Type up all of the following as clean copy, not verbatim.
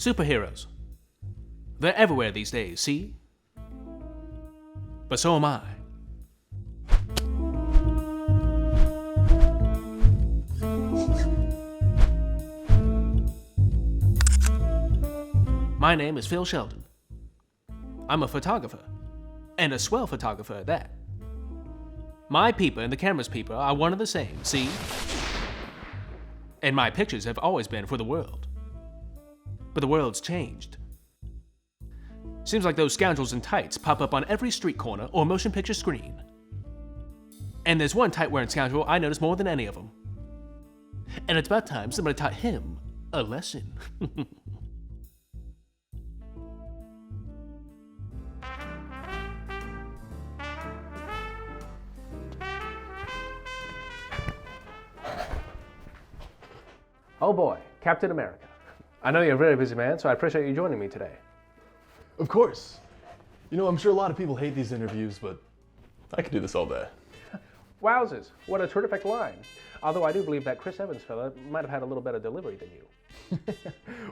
Superheroes. They're everywhere these days, see? But so am I. My name is Phil Sheldon. I'm a photographer, and a swell photographer at that. My peeper and the camera's peeper are one and the same, see? And my pictures have always been for the world. But the world's changed. Seems like those scoundrels in tights pop up on every street corner or motion picture screen. And there's one tight-wearing scoundrel I notice more than any of them. And it's about time somebody taught him a lesson. Oh boy, Captain America. I know you're a very busy man, so I appreciate you joining me today. Of course. You know, I'm sure a lot of people hate these interviews, but I could do this all day. Wowzers, what a terrific line. Although I do believe that Chris Evans fella might have had a little better delivery than you.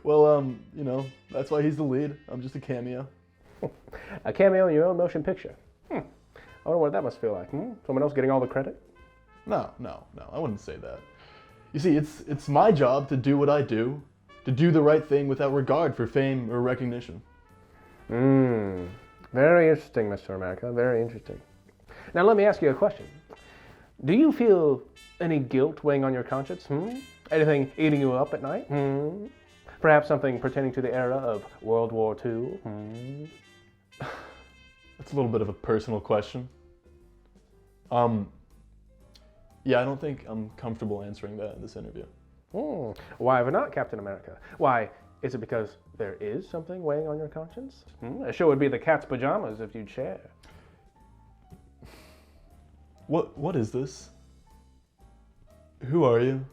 Well, you know, that's why he's the lead. I'm just a cameo. A cameo in your own motion picture. I wonder what that must feel like. Someone else getting all the credit? No, I wouldn't say that. You see, it's my job to do what I do, to do the right thing without regard for fame or recognition. Very interesting, Mr. America, very interesting. Now let me ask you a question. Do you feel any guilt weighing on your conscience? Anything eating you up at night? Perhaps something pertaining to the era of World War II? That's a little bit of a personal question. Yeah, I don't think I'm comfortable answering that in this interview. Why ever not, Captain America? Why, is it because there is something weighing on your conscience? It sure would be the cat's pajamas if you'd share. What is this? Who are you?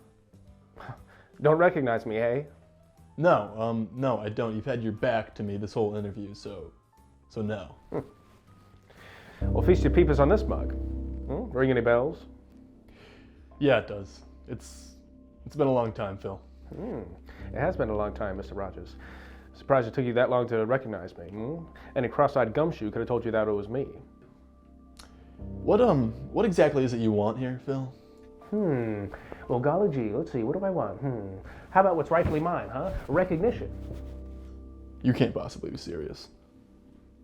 Don't recognize me, eh? No, I don't. You've had your back to me this whole interview, so no. Well, feast your peepers on this mug. Ring any bells? Yeah, it does. It's been a long time, Phil. It has been a long time, Mr. Rogers. Surprised it took you that long to recognize me. Any cross-eyed gumshoe could have told you that it was me. What exactly is it you want here, Phil? Well, golly gee, let's see, what do I want? How about what's rightfully mine, huh? Recognition. You can't possibly be serious.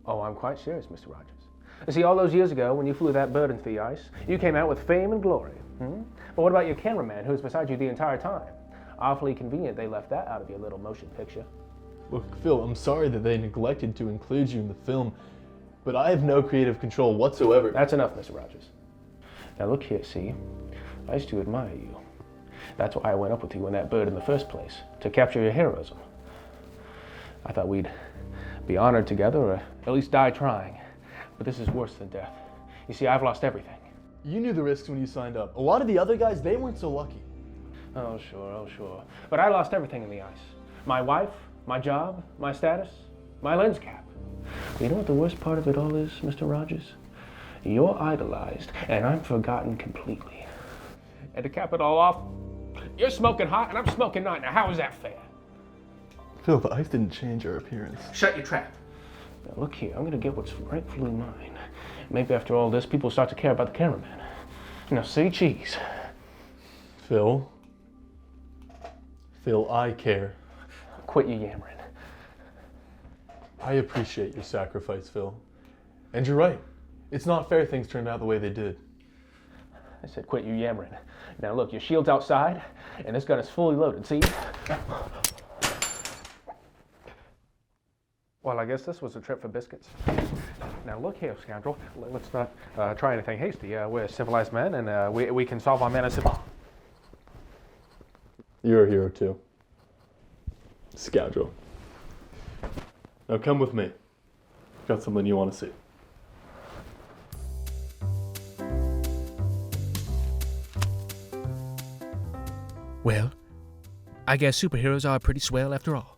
Oh, I'm quite serious, Mr. Rogers. You see, all those years ago, when you flew that bird into the ice, you came out with fame and glory. But what about your cameraman, who was beside you the entire time? Awfully convenient they left that out of your little motion picture. Look, Phil, I'm sorry that they neglected to include you in the film, but I have no creative control whatsoever. That's enough, Mr. Rogers. Now look here, see? I used to admire you. That's why I went up with you in that bird in the first place, to capture your heroism. I thought we'd be honored together, or at least die trying. But this is worse than death. You see, I've lost everything. You knew the risks when you signed up. A lot of the other guys, they weren't so lucky. Oh, sure. But I lost everything in the ice. My wife, my job, my status, my lens cap. You know what the worst part of it all is, Mr. Rogers? You're idolized, and I'm forgotten completely. And to cap it all off, you're smoking hot, and I'm smoking not. Now, how is that fair? Phil, the ice didn't change our appearance. Shut your trap. Now, look here, I'm gonna get what's rightfully mine. Maybe after all this, people start to care about the cameraman. Now, say cheese. Phil, I care. Quit your yammering. I appreciate your sacrifice, Phil. And you're right. It's not fair things turned out the way they did. I said quit your yammering. Now look, your shield's outside, and this gun is fully loaded, see? Well, I guess this was a trip for biscuits. Now look here, scoundrel. Let's not try anything hasty. We're civilized men, and we can solve our manners. You're a hero too. Scoundrel. Now come with me. Got something you want to see. Well, I guess superheroes are pretty swell after all.